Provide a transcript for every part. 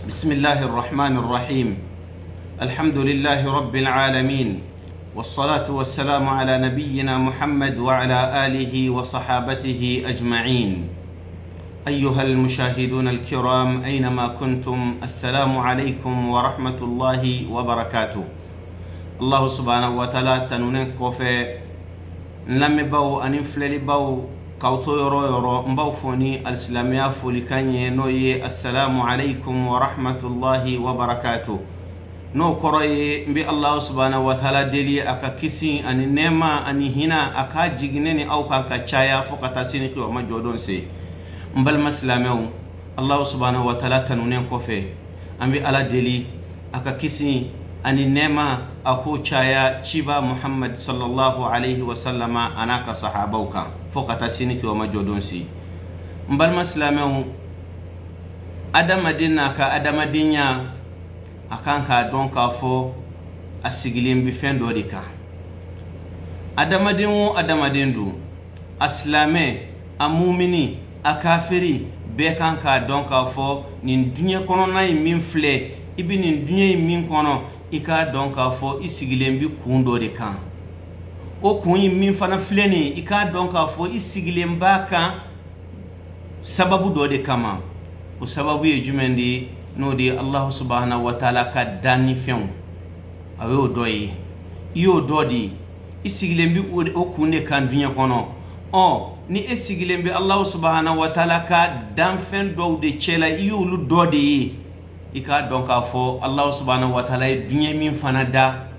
بسم الله الرحمن الرحيم. الحمد لله رب العالمين، والصلاة والسلام على نبينا محمد وعلى آله وصحابته أجمعين. أيها المشاهدون الكرام أينما كنتم، السلام عليكم ورحمة الله وبركاته. الله سبحانه وتعالى تنونين كوفي نلمي باو أنفلي باو كوتو يرو مباو فوني الإسلامية فولي كاني نوي السلام عليكم ورحمة الله وبركاته. نو كروي بي الله سبحانه وتعالى دلي أكا كسي أني نيما أني هنا أكا جيجنيني أو كاكا چايا فوقتا سينيكي وما جودون سي مبال مسلاميو الله سبحانه وتعالى تنونين كوفي أمبي على دلي أكا كسي أني نيما أكو چايا چيبا محمد صلى الله عليه وسلم أناك صحابوكا فوقتا سينيكي وما جودون سي مبال مسلاميو أدام دينا كا أدام دينيا akan ka don ka fo asigilin bi fen do dika adamadin du aslame amumini akafiri be kan ka don ka fo nin dunya kono nay min fle ibi nin dunya min kono ika don ka fo isigilin bi kundo de kan o kun min fana fle ni ika don ka fo isigilin ba kan sababu do de kama o sababu ye jumendi nodi Allah subhanahu wa ta'ala ka dani fen ayo doyi iyo dodi isigilembi o kunde kan dunya kono o ni isigilembi Allah subhanahu wa ta'ala ka dan fen do de chela iyo lu dodi ika donc afo Allah subhanahu wa ta'ala dunya min fanada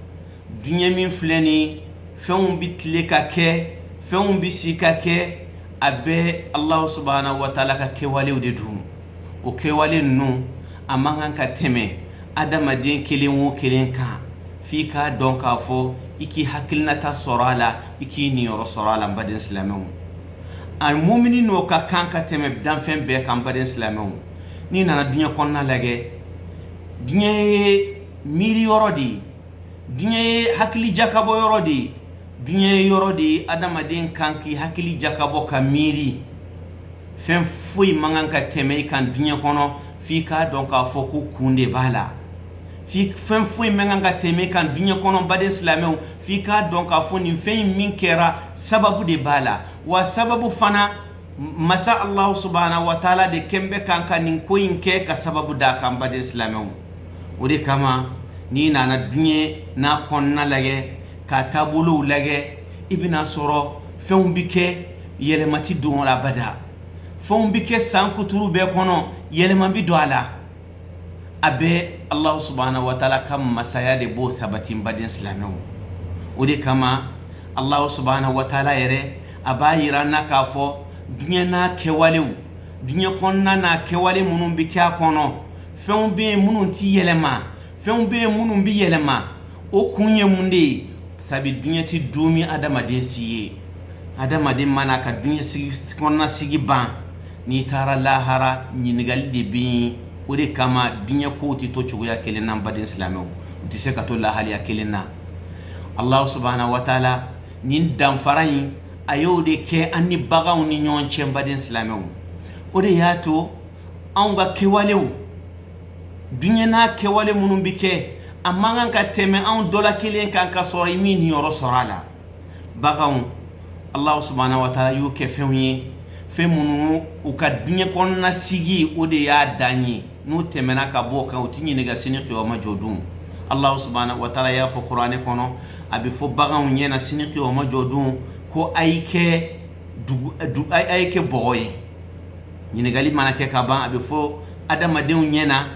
dunya min fleni fen bitle ka ke fen bisika ke abe Allah subhanahu wa ta'ala ka kewale de dum o kewale nu amangan ka teme adamadin kelen wo kelen kan fi ka don ka fo iki hakilnata sorala iki ni yoro sorala badin islamu al mu'mini no ka kan ka teme dan fen be kan badin islamu ni na dunya konna lage dunya miri yorodi dunya hakili jakabo yorodi dunya yorodi adamadin kan ki hakili jakabo ka miri fen fuy mangan ka teme kan dunya kono fi ka donc a fo ko kunde bala fi fen foy menga teme kan dunya kono bade islamu fi ka donc a fo ni fen min kera sababu de bala wa sababu fana masa Allah subhanahu wa ta'ala de kembe kan kan nin ko inke ka sababu da kan bade islamu odi kama ni na dunya na konna lage ka tabulu lage ibina soro fen bike yelemati don la bada fen bike sankuturu be kono yeleman bi do ala abe Allah subhanahu wa ta'ala kam masaya de bo thabatin badin islamu odi kama Allah subhanahu wa ta'ala yere abayira na kafo dunya na kewalew dunya konna na kewale munun bi ka kono fen be munun ti yelema fen be munun bi yelema o kunye munde sabi dunya ti dumi adamadin siye adamadin mana ka dunya sigi konna sigi ban ni tara lahara nyinigal de bi ode kama dunya ko ti to chugoya kelen nan badin islamu ti se ka to lahali ya kelen na Allah subhanahu wa ta'ala nin dan farayin ayo de ke anni bagaw ni nyon chen badin islamu ode yato an ga kewalew dunya na kewale munun bike amma ngan ka teme an dola kelen kan ka so min yoro sorala bagaw Allah subhanahu wa ta'ala yu ke fenyi femunu uka dunya konna sigi ode ya danyi no temena ka bo kan utinyi ne ga sini qiyama jodun Allah subhanahu wa ta'ala ya fo qur'ane kono abi fo bagan nyena sini qiyama jodun ko ayke ayke boye nyine gali manake ka ban abi fo adama de nyena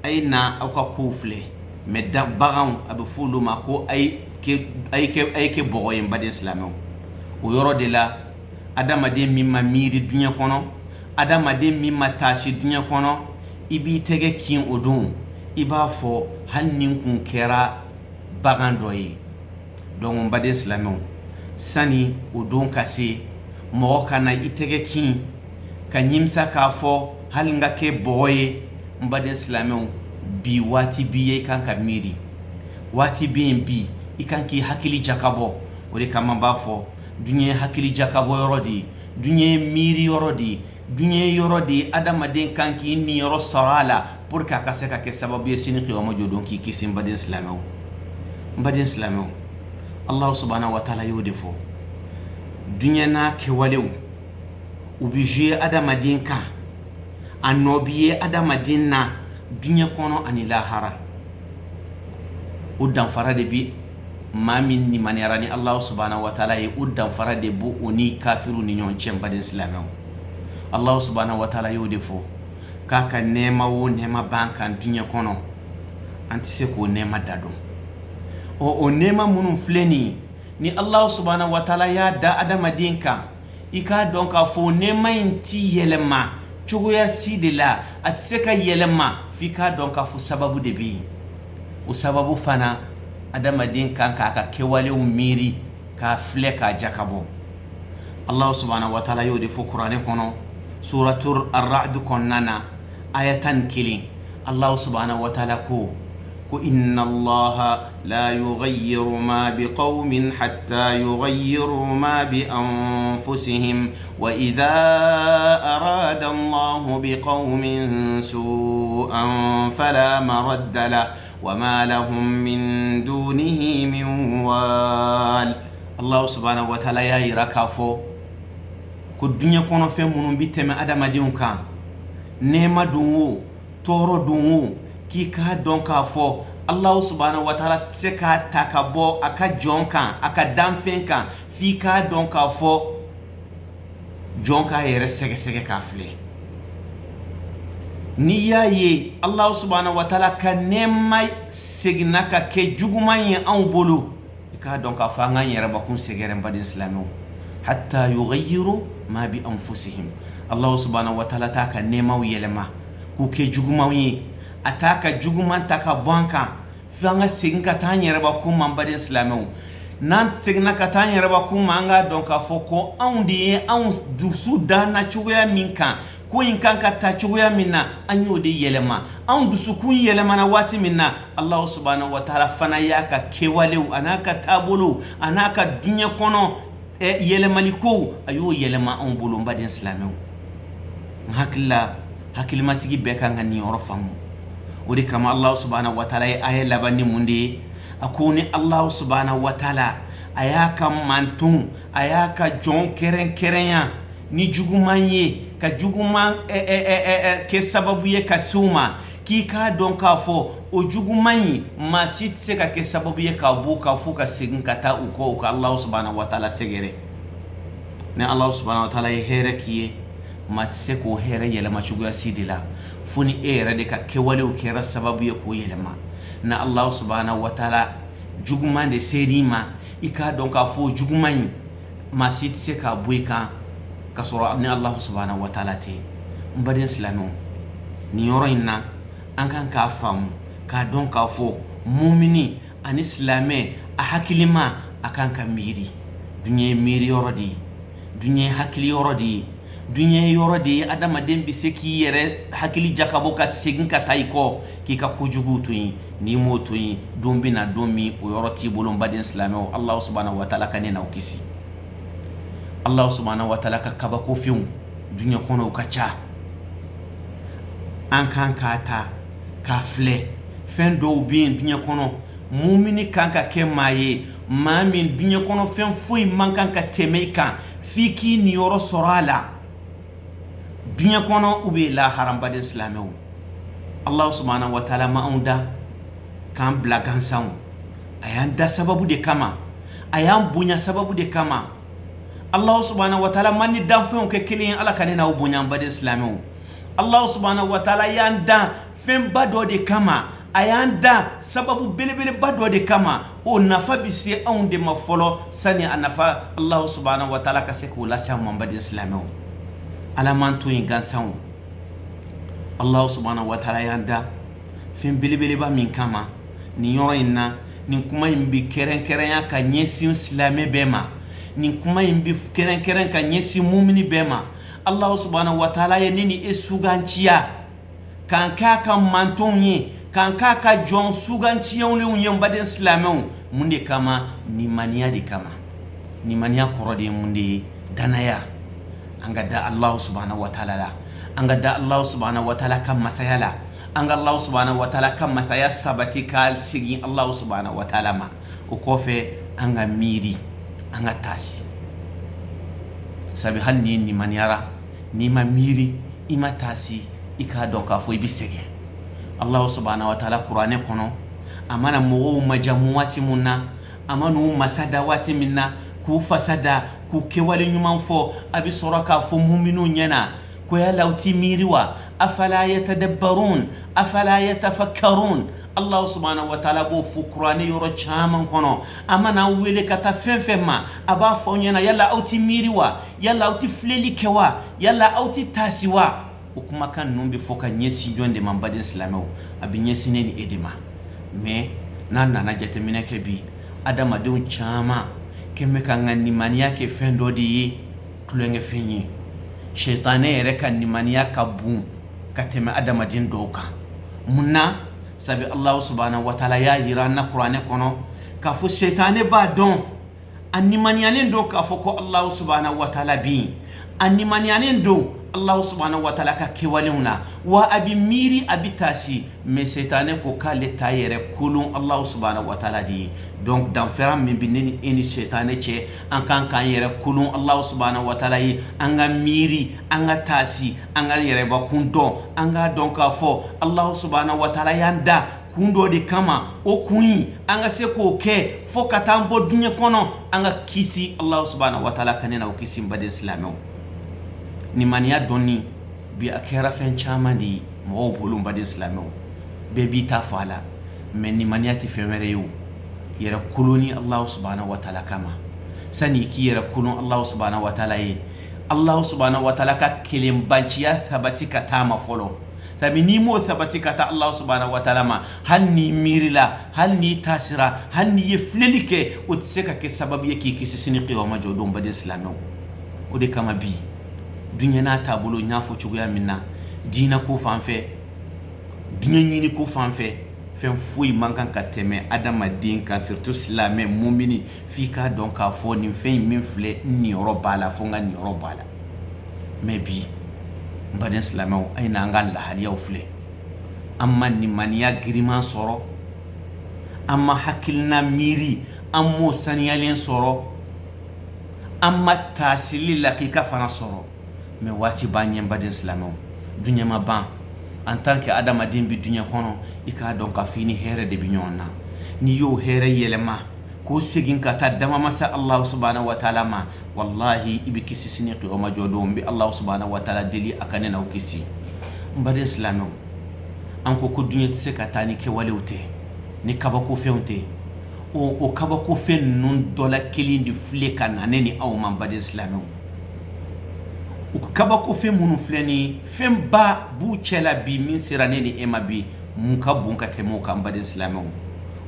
ayna aka kufle medda bagan abi fo luma ko ayke boye mbade islamu o yoro de la adamaden mimma miri dunya kono adamaden mimma tashi dunya kono ibi tege kin odun iba fo hannin kun kera bagan doyi don mbade islamu sani odun kase mo kana itege kin kanyimsa ka fo halinga ke boye mbade islamu bi wati biye kan ka miri wati bi ikan ki hakili jakabo ore kama ba fo dunya hakili jakabo yorodi dunya miri yorodi dunya yoro de adamaden kan ki ni yoro sarala pour ka ka se ka ke sababu ye sini qiyama jodon ki kisim badin islamaw Allah subhanahu wa ta'ala yo defo dunya na ke walew ubije adamaden kan annobiye adamaden na dunya kono ani lahara udan fara de bi mamin ni manirani Allah subhanahu wa ta'ala ye udan fara de bu oni kafiru ni nyon cem badin islamaw Allah subhanahu wa ta'ala yo defo kaka nema wo nema bankan dunya kono anti se ko nema dado o nema munun fleni ni Allah subhanahu wa ta'ala ya da adama dinka ika donc fo nema inti yelema chugoya sidila atseka yelema fika donc fo sababu de bi o sababu fana adama dinka kaka kewale umiri ka fleka jakabo Allah subhanahu wa ta'ala yo defo Qur'an kono suratul ar-ra'd konnana ayatan kili Allah subhanahu wa ta'ala ko inna Allah la yughayyiru ma biqaumin hatta yughayyiru ma bi anfusihim wa idha arada Allah biqaumin su'an fala maradda la wa ma lahum min dunihi min wal. Allah subhanahu wa ta'ala ya yirakafo ko dunya kono fe munun biteme adamadiun kan nema dunwo toro dunwo ki ka don ka fo Allah subhanahu wa ta'ala se ka takabo aka jonkan aka danfen kan fi ka don ka fo jonka yere sege sege ka fle ni yaye Allah subhanahu wa ta'ala ka nema segna ka ke juguman ye an bolo ka don ka fa ngan yere bakun segere badin islamo hatta yughayyiru ma bi anfusihim. Allah subhanahu wa ta'ala taka nema yelema ku ke jugumawi ataka juguman taka banka fanga singa tanya raba ku mambade islamo nan signa ka tanya raba ku manga donc afoko aundi an dusu dana chuya minka ko in kanka ta chuya minna anyo de yelema an dusu ku yelema na wati minna Allah subhanahu wa ta'ala fana yaka kewalew anaka tabulu anaka dunya kono yelemalikou ayo yelema an bolo mbade islamo hakilimatigi beka nga ni yoro famu odi kama Allah subhanahu wa ta'ala ay labani mundi akuni Allah subhanahu wa ta'ala ayaka mantun ayaka jon kerenya ni jugumanye ka juguma ke sababu ye kasuma ki ka don ka fo o jugumanyi masitse ka ke sababu ye ka bu ka fu ka sigin ka ta uko ka Allah subhanahu wa ta'ala segere ne Allah subhanahu wa ta'ala here kiye matse ko here yelema chugoya sidila funi era de ka kewale o kera sababu ye ko yelema na Allah subhanahu wa ta'ala juguman de serima ika don ka fo jugumanyi masitse ka buika ka soro ne Allah subhanahu wa ta'ala te mbadin islamu ni yoro inna an kan ka famu ka don ka fo mumini an islame a hakilima akan ka miri dunye miri yorodi dunye hakili yorodi dunye yorodi adama dembi seki yere hakili jakabo ka segin ka taiko ki ka kujugu tuyi ni mo tuyi dombi na domi o yoroti bolon badin islame o Allah subhanahu wa ta'ala kanena ukisi Allah subhanahu wa ta'ala ka kaba ko fiun dunya kono ka cha an kan ka ta ka fle fen do bien dunya kono mumini kan ka ke maye mamin dunya kono fen fuy man kan ka teme kan fiki ni yoro sorala dunya kono ube la haram badin islamo Allah subhanahu wa ta'ala maunda kan blagan saun ayan da sababu de kama ayan bunya sababu de kama Allah subhanahu wa ta'ala mani danfen ke kilin ala kanena ubunya badin islamo Allah subhanahu wa ta'ala yanda fen bado de kama ayanda sababu belebele bado de kama o nafa bisi on de mafolo sani anafa Allah subhanahu wa ta'ala kaseko la sa mambadi islamo ala mantu ingansan Allah subhanahu wa ta'ala yanda fen belebele ba min kama ni yoro inna ni kuma imbi keren ya ka nyesi islame bema ni kuma imbi keren ka nyesi mu'mini bema Allah subhanahu wa ta'ala ye nini esuganciya kan ka mantonye kan ka jon suganciya woni unyen baden islamo munde kama ni maniya de kama ni maniya korode munde danaya anga da Allah subhanahu wa ta'ala la anga da Allah subhanahu wa ta'ala kan masaya la anga Allah subhanahu wa ta'ala kan masaya sabati kal sigi Allah subhanahu wa ta'ala ma o kofe anga miri anga tasi sabi hanni ni maniara ni ma miri ima tasi ika don ka fo ibisege Allah subhanahu wa ta'ala qur'ane kono amana mo majamuati munna amanu masada wati minna ku fasada ku kewale nyuman fo abi soraka fo mu'minu nyana ko ya lauti miriwa afala yatadabbarun afala yatafakkarun Allah subhanahu wa ta'ala bo fu qur'ani yoro chaman kono amana wele kata fenfema aba fo nyana yalla auti miriwa yalla auti fleli kewa yalla auti tasiwa o kuma kan numbe fo ka nyesi jonde man badin islamaw abi nyesi ne ni edema me nan nana jatemine ke bi adama don chama kemme kan ngani maniya ke fendo di tulenge fenyi shaytane yere kan ni maniya ka bu ka teme adama din doka munna sabi Allah subhanahu wa ta'ala ya yira na qur'ane kono ka fu shaytane ba don anni maniyalen do ka fu ko Allah subhanahu wa ta'ala bi anni maniyalen do Allah subhanahu wa ta'ala ka kewaluna wa abi miri abi tasi me shaytane ko kale tayere kulun Allah subhanahu wa ta'ala di donc dans feram min binni eni shaytane che an kan yere kulun Allah subhanahu wa ta'ala yi anga miri anga tasi anga yere ba kundo anga donc fo Allah subhanahu wa ta'ala yanda kundo di kama o kunyi anga se ko ke fo katambo dunya kono anga kisi Allah subhanahu wa ta'ala kanena o kisi mbade islamo ni maniya doni bi akera fen chama di mo bolum badin islamo be bi ta fala men ni maniya ti femere yu yera kuluni Allah subhanahu wa ta'ala kama sani ki yera kulun Allah subhanahu wa ta'ala yi Allah subhanahu wa ta'ala ka kilim banciya thabati ka tama folo sabi ni mo thabati ka ta Allah subhanahu wa ta'ala ma hal ni mirila hal ni tasira hal ni yeflelike o tseka ke sababu yake kisi sini qiyama jodon badin islamo o de kama bi dunya na tabulo nya fo chuguya minna dina ko fanfe dunya nyini ko fanfe fen fuyi mankan ka teme adama din kan surtout islamé mu'mini fika donc ka fo ni fen min fle ni robala fo nga ni robala mais bi mbaden islamé ay na ngal la haliya fle amma ni maniya griman soro amma hakilna miri ammo saniyalen soro amma tasili lakika fana soro mais wati banyen badin islamo dunya ma ban en tant que adama dimbi dunya kono ika donc ka fini here de binyonna ni yo here yelema ko sigin ka ta dama masa Allah subhanahu wa ta'ala ma wallahi ibi kisi sini qiyama jodo mbi Allah subhanahu wa ta'ala deli akane na ukisi badin islamo an ko dunya tse ka tani ke walewte ni kabako feunte o kabako fe nun dola kilindi fleka na neni aw man badin islamo u kaba ko fe munu fleni fem ba bu chela bi min sirane ni ema bi mun ka bun ka temo kan badin islamo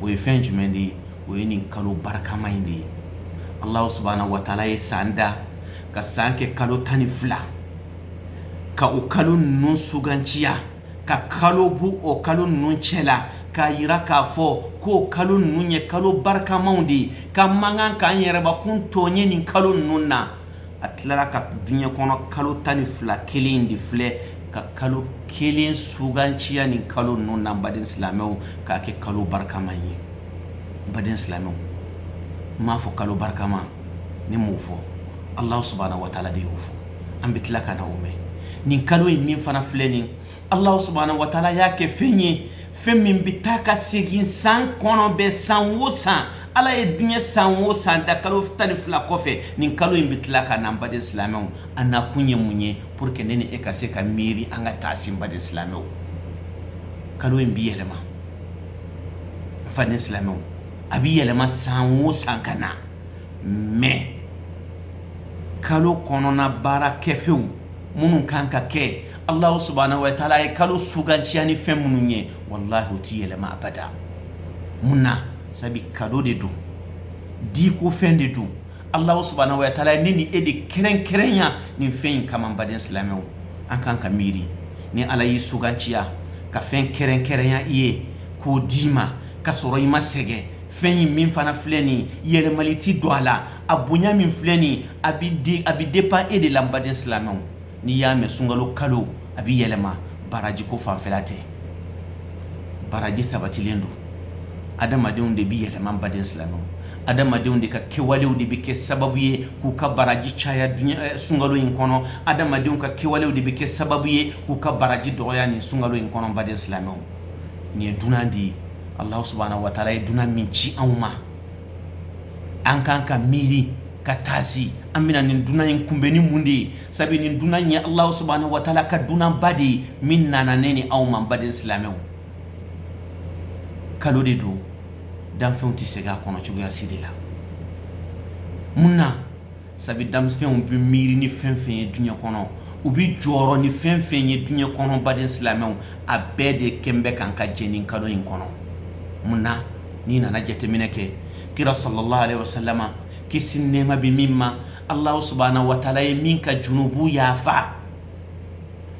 o e fen jumendi o e ni kalo baraka mayndi Allah subhanahu wa ta'ala e sanda ka sanke kalo tani fla ka o kalo nun suganciya ka kalo bu o kalo nun chela ka yira ka fo ko kalo nun ye kalo baraka maundi ka mangan kan yere ba kun tonye ni kalo nunna atlara ka dunya kono kalo tani fla kilin di fle ka kalo kilin suganciya ni kalo nunna badin islamo ka ke kalo baraka manyi badin islamo ma fo kalo baraka ma ni mu fo Allah subhanahu wa ta'ala de fo an bitlaka na ume ni kalo min fana fle ni Allah subhanahu wa ta'ala ya ke fenye femin bitaka segin san kono be san wosan ala e dunya san wosan da kalo tani fla kofe ni kalo bitlaka na badin islamo ana kunye munye pour que neni e kase ka miri anga tasim badin islamo kalo bi yelema fadin islamo abi yelema san wosan kana me kalo kono na bara kefew munun kanka ke Allah subhanahu wa ta'ala e kalo suganciani fem mununye wallahi uti yelema abada munna sabi kado de do di ko fende do Allah subhanahu wa ta'ala nini edi keren ni fen kaman badin islamo an kan ka miri ni ala yi suganciya ka fen keren ya iye ko dima ka soro yi masege fɛn min fana filɛ nin yɛlɛmali ti don a la a bonya min filɛ nin a bi dépend e de la n baden silamɛw n'i y'a mɛn sunkalo kalo a bi yɛlɛma baraji ko fanfɛla tɛ baraji sabatilen don adamadenw de bi yɛlɛma n baden silamɛw adamadenw de ka kɛwalew de bi kɛ sababu ye k'u ka baraji caya sunkalo in kɔnɔ adamadenw ka kɛwalew de bi kɛ sababu ye k'u ka baraji dɔgɔya nin sunkalo in kɔnɔ n baden silamɛw nin ye dunan de ye Allah subhanahu wa ta'ala ye dunan min ci anw ma an kan ka miiri ka taasi an bɛna nin dunan in kunbɛn ni mun de ye sabu nin dunan ye Allah subhanahu wa ta'ala ka dunan ba de ye min nana ne ni aw ma n baden silamɛw kalo de don danfɛnw tɛ segin a kɔnɔ cogoya si de la mun na sabu danfɛnw bɛ miiri ni fɛn fɛn ye duɲɛ kɔnɔ u bi jɔyɔrɔ ni fɛn fɛn ye duɲɛ kɔnɔ baden silamɛw a bɛɛ de kɛn bɛ kan ka jɛ nin kalo in kɔnɔ mun na n'i nana jateminɛ kɛ kira sallallahu alaihi wasallama kisi nɛɛma bɛ min ma Allah subhanahu wa ta'ala ye min ka junubu yafa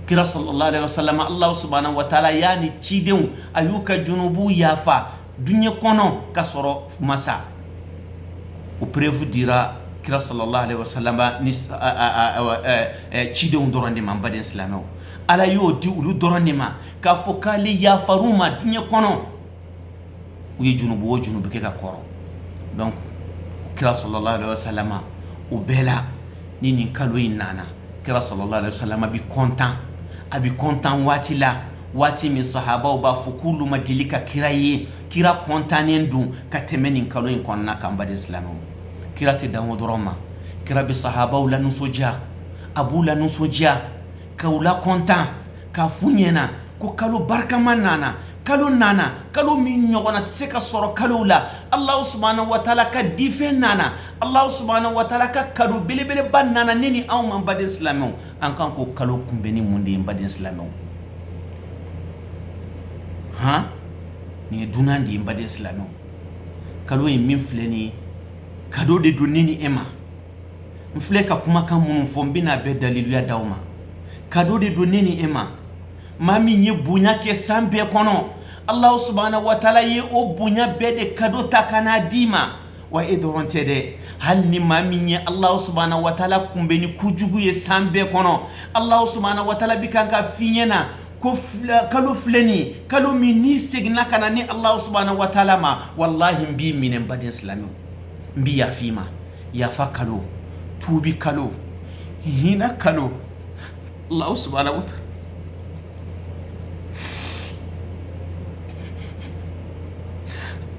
kira sallallahu alaihi wasallama Allah subhanahu wa ta'ala y'a ni cidenw a y'u ka junubu yafa duɲɛ kɔnɔ ka sɔrɔ masa o preuve dira kira sallallahu alaihi wasallama ni cidenw dɔrɔn de ma n baden silamɛw ala y'o di olu dɔrɔn de ma k'a fɔ k'ale yafar'u ma duɲɛ kɔnɔ u ye junubu o junubu kɛ ka kɔrɔ donc kira sallallahu alaihi wasallama o bɛɛ la ni nin kalo in nana kira sallallahu alaihi wasallama bi content a bi content waati la waati min sahabaw b'a fɔ k'olu ma deli ka kira ye kira contannen don ka tɛmɛ nin kalo in kɔnɔna kan baden silamɛw kira tɛ dan o dɔrɔn ma kira bi sahabaw la nisɔndiya a b'u la nisɔndiya k'u la content k'a f'u ɲɛna ko kalo barikama nana kalo nana kalo min ɲɔgɔnna tɛ se ka sɔrɔ kalow la Allah subhanahu wa ta'ala ka difɛn nana Allah subhanahu wa ta'ala ka kado belebeleba nana ne ni anw ma n baden silamɛw an kan k'o kalo kunbɛn ni mun de ye n baden silamɛw nin ye dunan de ye n baden silamɛw kalo in min filɛ nin ye kado de don ne ni e ma n filɛ ka kumakan minnu fɔ n bɛna bɛɛ daliluya d'aw ma kado de don ne ni e ma maa min ye bonya kɛ san bɛɛ kɔnɔ Allah subhanahu wa ta'ala ye o bonya bɛɛ de kado ta ka n'a di ma wa e dɔrɔn tɛ dɛ hali ni maa min ye Allah subhanahu wa ta'ala kunbɛn ni kojugu ye san bɛɛ kɔnɔ Allah subhanahu wa ta'ala bi kan ka f'i ɲɛna ko kalo filɛ nin ye kalo min n'i seginna ka na ni Allah subhanahu wa ta'ala ma wallahi n b'i minɛ n baden silamɛw n bi yafa i ma yafa kalo tuubi kalo hinɛ kalo Allah subhanahu wa ta'ala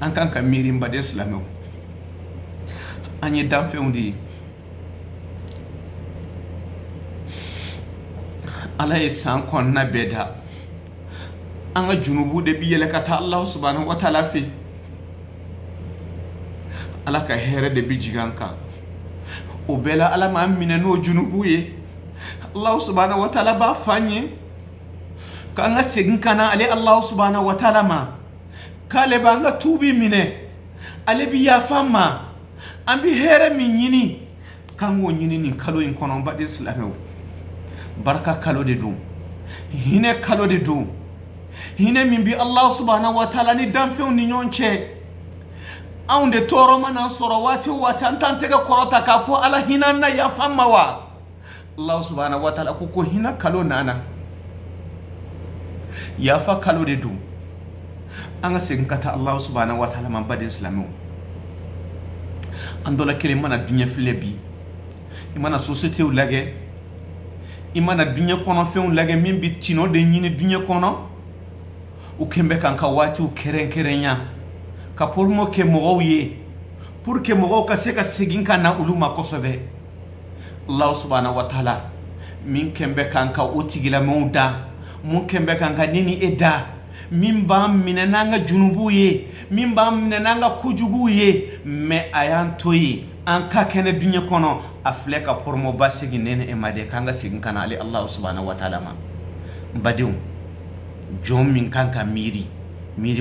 an kan ka miiri n baden silamɛw an ye danfɛnw de ye ala ye san kɔnɔna bɛɛ da an ka junubu de bi yɛlɛ ka taa Allah subhanahu wa ta'ala fɛ ala ka hɛrɛ de bi jigin an kan o bɛɛ la ala m'an minɛ n'o junubu ye Allah subhanahu wa ta'ala b'a fɔ an ye k'an ka segin ka na ale Allah subhanahu wa ta'ala ma k'ale b'an ka tuubi minɛ ale bi yafa an ma an bi hɛrɛ min ɲini k'an k'o ɲini nin kalo in kɔnɔ n baden silamɛw barika kalo de don hinɛ kalo de don hinɛ min bi Allah subhanahu wa ta'ala ni danfɛnw ni ɲɔgɔn cɛ anw de tɔɔrɔ mana sɔrɔ waati o waati an t'an tɛgɛ kɔrɔta k'a fɔ ala hinɛ an na yafa an ma wa Allah subhanahu wa ta'ala ko hinɛ kalo nana yafa kalo de don an ka segin ka taa Allah subhanahu wa ta'ala ma baden silamɛw an dɔ la kelen mana duɲɛ filɛ bi i mana sociétéw lajɛ i mana duɲɛ kɔnɔfɛnw lajɛ min bi tinɔ de ɲini duɲɛ kɔnɔ u kɛn bɛ k'an ka waatiw kɛrɛnkɛrɛnya ka pormo kɛ mɔgɔw ye pour que mɔgɔw ka se ka segin ka na olu ma kosɛbɛ Allah subhanahu wa ta'ala min kɛn bɛ k'an ka o tigilamɛnw da mun kɛn bɛ k'an ka ne ni e da min b'an minɛ n'an ka junubuw ye min b'an minɛ n'an ka kojuguw ye mais a y'an to yen an ka kɛnɛ duɲɛ kɔnɔ a filɛ ka pormoba segin ne ni e ma dɛ k'an ka segin ka na ale Allah subhanahu wa ta'ala ma n badenw jɔn min kan ka miiri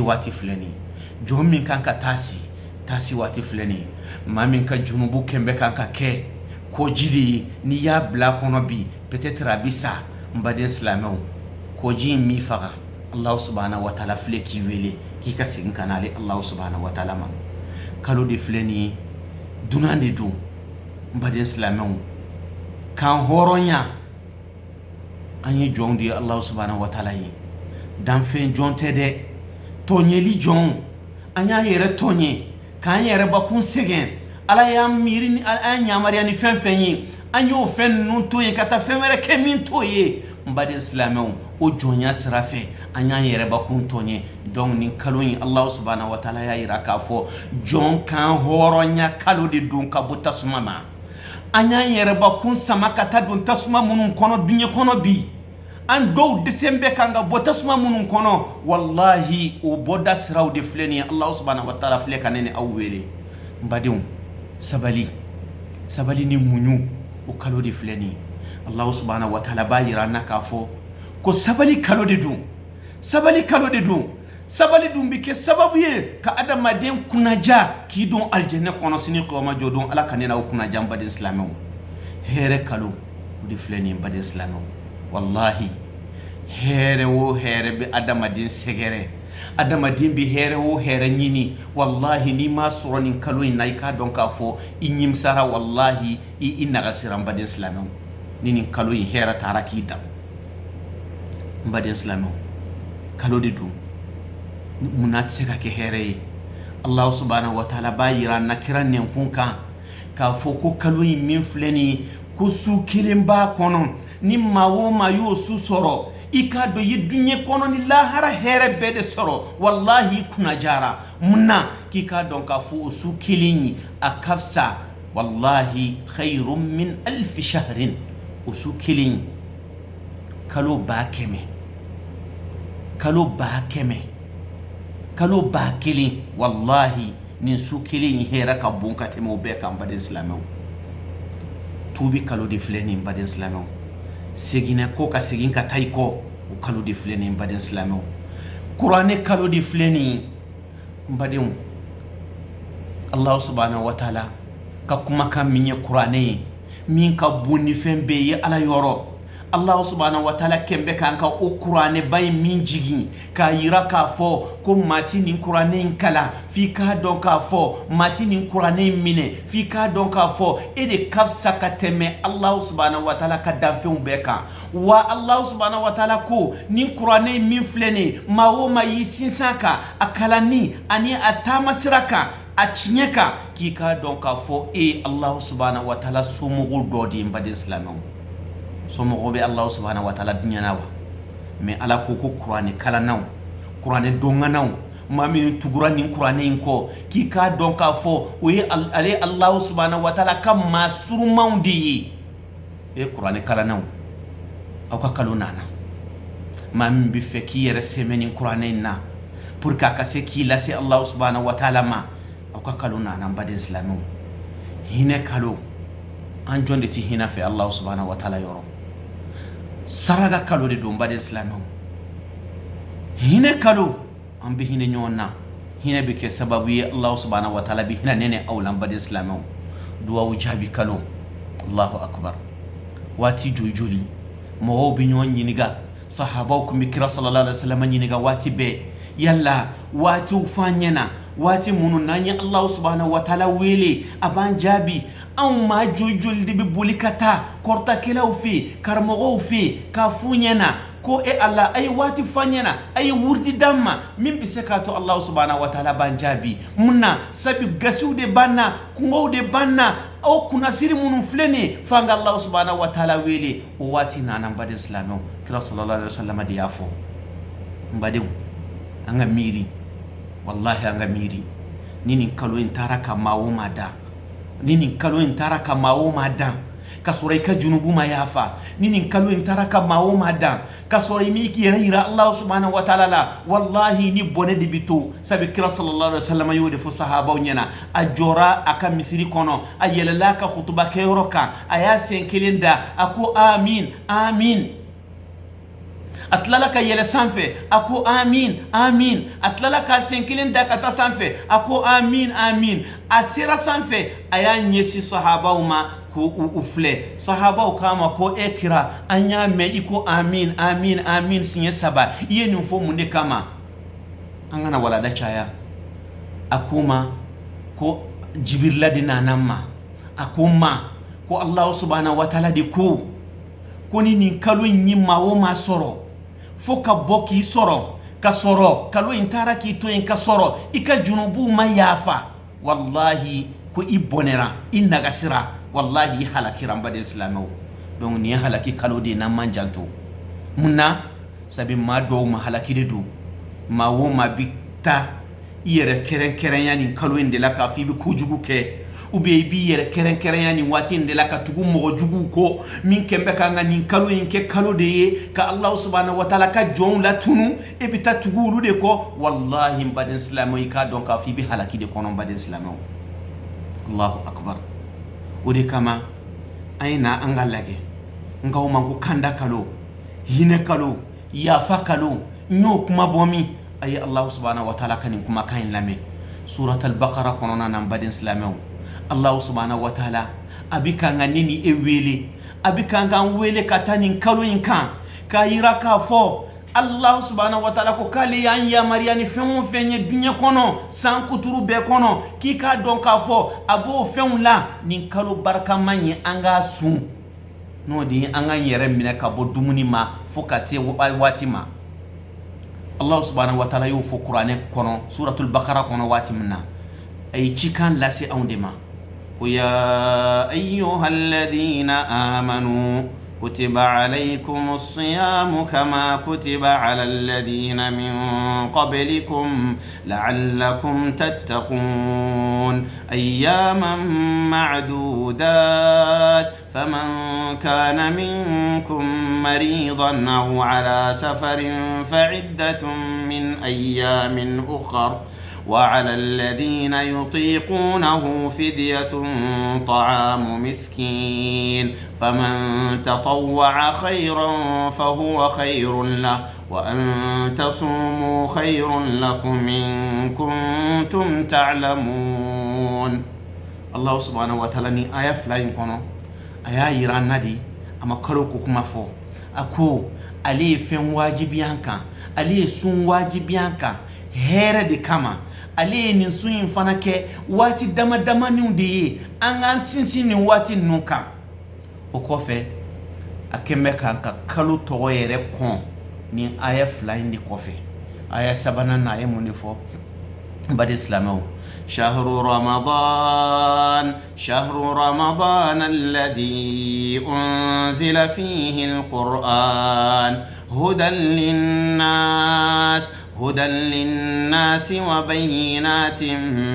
waati filɛ nin ye jɔn min kan ka taasi waati filɛ nin ye maa min ka junubu kɛn bɛ kan ka kɛ koji de ye n'i y'a bila kɔnɔ bi peut-être a bi sa n baden silamɛw koji in m'i faga Allah subhanahu wa ta'ala filɛ k'i wele k'i ka segin ka na ale Allah subhanahu wa ta'ala ma kalo de filɛ nin ye dunan de don n baden silamɛw k'an hɔrɔnya an ye jɔnw de ye Alahu subhanahu wa taala ye danfɛn jɔn tɛ dɛ tɔɲɛli jɔn an y'a yɛrɛ tɔɲɛ k'an yɛrɛ bakun sɛgɛn ala y'an miiri ni an yamaruya ni fɛn fɛn ye an y'o fɛn ninnu to ye ka taa fɛn wɛrɛ kɛ min t'o ye n baden silamɛw o jɔnya sira fɛ an y'an yɛrɛ bakun tɔɲɛ donc nin kalo in Alahu subhanahu wa taala y'a yira k'a fɔ jɔn kan hɔrɔnya kalo de don ka bɔ tasuma ma an y'an yɛrɛ bakun sama ka taa don tasuma minnu kɔnɔ duɲɛ kɔnɔ bi an dɔw dɛsɛn bɛ kan ka bɔ tasuma minnu kɔnɔ wallahi o bɔda siraw de filɛ nin ye Alahu subhanahu wa taala filɛ ka ne ni aw wele n badenw sabali ni muɲu o kalo de filɛ nin ye Alahu subhanahu wa taala b'a yira an na k'a fɔ ko sabali kalo de don sabali dun bɛ kɛ sababu ye ka adamaden kunnaja k'i don aljɛnɛ kɔnɔ sini qiyama jɔ don ala ka ne n'aw kunnaja n baden silamɛw hɛrɛ kalo o de filɛ nin ye n baden silamɛw wallahi hɛrɛ o hɛrɛ bɛ adamaden sɛgɛrɛ adamaden bɛ hɛrɛ o hɛrɛ ɲini wallahi n'i ma sɔrɔ nin kalo in na i k'a dɔn k'a fɔ i ɲimisara wallahi i nagasira n baden silamɛw ni nin kalo in hɛrɛ taara k'i dan n baden silamɛw kalo de don munna tɛ se ka kɛ hɛrɛ ye Allahu subhanahu wa taala b'a yira an na kira nɛnkun kan k'a fɔ ko kalo in min filɛ nin ye ko su kelen b'a kɔnɔ ni maa o maa y'o su sɔrɔ i k'a dɔn i ye duɲɛ kɔnɔ ni lahara hɛrɛ bɛɛ de sɔrɔ wallahi i kunnajara munna k'i k'a dɔn k'a fɔ o su kelen in a ka fisa wallahi khayrum min alfi shahrin o su kelen in kalo 100,000 kalo 1,000 wallahi nin su kelen in hɛrɛ ka bon ka tɛmɛ o bɛɛ kan baden silamɛw tuubi kalo de filɛ nin baden silamɛw seginɛ ko ka segin ka taa i kɔ o kalo de filɛ nin baden silamɛw kuranɛ kalo de filɛ nin badenw Allahu subhanahu wa taala ka kumakan min ye kuranɛ ye min ka bon ni fɛn bɛɛ ye ala yɔrɔ Allahu subhanahu wa taala kɛmɛ kan ka o kuranɛ ba in min jigin k'a yira k'a fɔ ko maa ti nin kuranɛ in kalan f'i k'a dɔn k'a fɔ maa ti nin kuranɛ in minɛ f'i k'a dɔn k'a fɔ e de ka fisa ka tɛmɛ Allahu subhanahu wa taala ka danfɛnw bɛɛ kan wa Allahu subhanahu wa taala ko nin kuranɛ in min filɛ nin maa o maa y'i sinsin kan a kalanni ani a taama sira kan a tiɲɛ kan k'i k'a dɔn k'a fɔ Allahu subhanahu wa taala somɔgɔw dɔ de ye n baden silamɛw somɔgɔw bɛ Allahu subhanahu wa taala duɲɛ na wa mais ala ko ko kuranɛ kalannaw kuranɛ dɔnŋanaw maa minnu tugura nin kuranɛ in kɔ k'i k'a dɔn k'a fɔ o ye ale Allahu subhanahu wa taala ka maa surumanw de ye kuranɛ kalannaw aw ka kalo nana maa min bɛ fɛ k'i yɛrɛ sɛmɛ nin kuranɛ in na pour que a ka se k'i lase Allahu subhanahu wa taala ma aw ka kalo nana n baden silamɛw hinɛ kalo an jɔn de tɛ hinɛ fɛ Allahu subhanahu wa taala yɔrɔ saraka kalo de don baden silamɛw hinɛ kalo an bɛ hinɛ ɲɔgɔn na hinɛ bɛ kɛ sababu ye Allahu subhanahu wa taala bɛ hinɛ ne ni aw la baden silamɛw duwawu jaabi kalo Allahu akbar waati joli mɔgɔw bɛ ɲɔgɔn ɲininka sahabaw kun bɛ kira sallallahu alaihi wasallam ɲininka waati bɛɛ yalla waatiw f'an ɲɛna waati minnu n'an ye Allahu subhanahu wa taala wele a b'an jaabi anw maa joli de bɛ boli ka taa kɔrɔtakɛlaw fɛ karamɔgɔw fɛ k'a f'u ɲɛna ko Allah a ye waati f'an ɲɛna a ye wurdi d'an ma min bɛ se k'a to Allahu subhanahu wa taala b'an jaabi mun na sabi gasiw de b'an na kungow de b'an na o kunnasiri minnu filɛ nin ye f'an ka Allahu subhanahu wa taala wele o waati nana n baden silamɛw kira sallallahu alaihi wasallam de y'a fɔ n badenw an ka miiri wallahi an ka miiri ni nin kalo in taara ka maa o maa dan ni nin kalo in taara ka maa o maa dan ka sɔrɔ i ka junubu ma yafa ni nin kalo in taara ka maa o maa dan ka sɔrɔ i m'i yɛrɛ yira Allah subhanahu wa taala la wallahi ni bɔnɛ de bi to sabi kira sallallahu alaihi wasallam y'o de fɔ sahabaw ɲɛna a jɔra a ka misiri kɔnɔ a yɛlɛla a ka khutuba kɛyɔrɔ kan a y'a sen kelen da a ko amin amin a tilala ka yɛlɛ sanfɛ a ko amin amin a tilala ka sen kelen da ka taa sanfɛ a ko amin amin a sera sanfɛ a y'a ɲɛsin sahabaw ma ko u filɛ sahabaw k'a ma ko kira an y'a mɛn i ko amin amin amin siɲɛ 3 i ye nin fɔ mun de kama an kana walada caya a ko ma ko jibrila di nanamma ako ma ko Allah subhanahu wa ta'ala di ko ni nin kalo nyi ma wo ma soro fo ka bɔ k'i sɔrɔ ka sɔrɔ kalo in taara k'i to yen ka sɔrɔ i ka junubu ma yafa wallahi ko i bɔnɛra i nagasira wallahi i halakira n baden silamɛw donc nin ye halaki kalo de n'an man janto mun na sabi maa dɔw ma halaki de don maa wo maa bi taa i yɛrɛ kɛrɛnkɛrɛnya nin kalo in de la k'a fɔ i bɛ kojugu kɛ ou bien i b'i yɛrɛ kɛrɛnkɛrɛnya nin waati in de la ka tugu mɔgɔ juguw kɔ min kɛn bɛ k'an ka nin kalo in kɛ kalo de ye ka Allah subhanahu wa ta'ala ka jɔnw latunu e bɛ taa tugu olu de kɔ wallahi n baden silamɛw i k'a dɔn k'a fɔ i bɛ halaki de kɔnɔ n baden silamɛw Allahu akbar o de kama an ye na an ka lajɛ nka o man ko kanda kalo hinɛ kalo yafa kalo n y'o kuma bɔ min a ye Allah subhanahu wa ta'ala ka nin kumakan in lamɛn surat al-baqara kɔnɔna na n baden silamɛw Allah subhanahu wa ta'ala abi kan ga nini e wele abi kan ga wele ka ta nin kalo in kan ka yira ka fɔ Allah subhanahu wa ta'ala ko k'ale y'an yamariya ni fɛn o fɛn ye duɲɛ kɔnɔ san kuturu bɛɛ kɔnɔ k'i k'a dɔn k'a fɔ a b'o fɛnw la nin kalo barikaman ye an k'a sun n'o de ye an k'an yɛrɛ minɛ ka bɔ dumuni ma fo ka se waati ma Allah subhanahu wa ta'ala y'o fɔ kuranɛ kɔnɔ suratul baqara kɔnɔ waati min na a ye cikan lase anw de ma يا أيها الذين آمنوا كتب عليكم الصيام كما كتب على الذين من قبلكم لعلكم تتقون أياما معدودات فمن كان منكم مريضا أو على سفر فعدة من أيام أخر وعلى الذين يطيقونه فدية طعام مسكين فمن تطوع خيرا فهو خير له وأن تصوموا خير لكم إن كنتم تعلمون الله سبحانه وتعالى آية فلاين كونو آية يران ندي أما كروكو كما فو أكو عليه فين واجبيانكا عليه سون واجبيانكا هيرا دي كما ale nin sun in fana kɛ waati dama damaniw de ye an k'an sinsin nin waati ninnu kan o kɔfɛ a kɛn bɛ k'an ka kalo tɔgɔ yɛrɛ kɔn nin aya fila in de kɔfɛ aya sabanan na a ye mun de fɔ n baden silamɛw شهر رمضان الذي أنزل فيه القرآن هدى للناس وبينات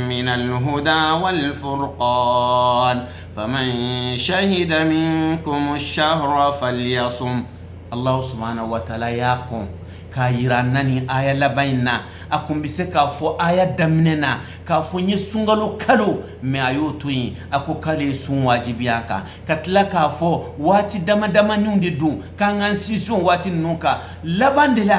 من الهدى والفرقان فمن شهد منكم الشهر فليصم الله سبحانه وتعالى يقوم كايرانني آية لبينا أكون بسكا فو آية دمننا كافو نسونغلو كالو ما يوتوين أكو كالي سون واجبيانكا كتلا كافو واتي دم نيون دي دون كان سيسون واتي نوكا لبان